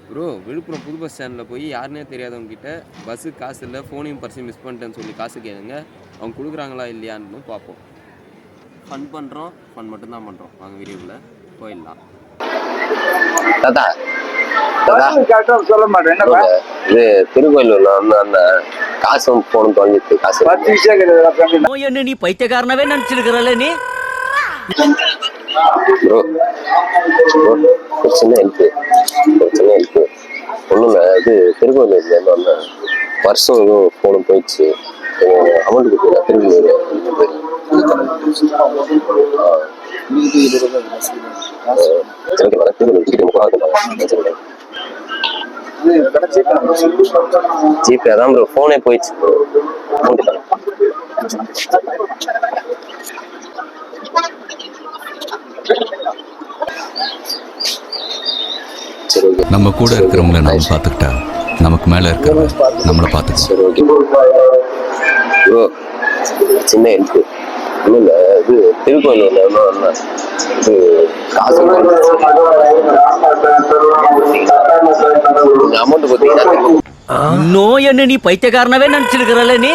Bro Villupuram புது bus ஸ்டாண்டில் போய் யாருன்னே தெரியாதவங்க கிட்ட பஸ்ஸுக்கு காசு இல்லை, ஃபோனையும் பர்ஸையும் மிஸ் பண்ணிட்டேன்னு சொல்லி காசு கேளுங்க. அவங்க கொடுக்குறாங்களா இல்லையான்னு பார்ப்போம். ஃபன் பண்ணுறோம், ஃபன் மட்டும்தான் பண்ணுறோம். வாங்க வீடியோக்குள்ளே போயிடலாம். தாத்தா சொல்ல மாட்டேன். என்னப்பா இது திருக்கோயிலூர்ல வந்து அந்த காசும் போனும் தொலைஞ்சிட்டு காசு 10 விஷயம் கிடையாது. என்ன நீ பைத்தியக்காரனவே நினைச்சிருக்கிறல்ல நீ? ப்ரோ ஒரு சின்ன ஹெல்ப்பு ஒன்றும் இல்லை. இது திருக்கோயிலூர்ல இருந்து வந்த பர்ஸும் இதுவும் போனும் போயிடுச்சு. அமௌண்ட் கொடுத்தீங்களா? திருக்கோயிலூர் ஜிபே அதான் ப்ரோ, ஃபோனே போயிடுச்சு. நம்ம கூட இருக்கிறவங்கள நாம பார்த்துக்கிட்டா நமக்கு மேல இருக்கிறவங்க நம்மளை பார்த்துக்கணும். சரி ஓகே ப்ரோ, சின்ன ஹெல்ப்பு ஒன்றும் இல்லை. இது திருக்கோயிலூர்ல இது காசு அமௌண்ட் பார்த்தீங்கன்னா என்ன நீ பைத்தியக்காரனவே நினைச்சிருக்கிறல்ல நீ?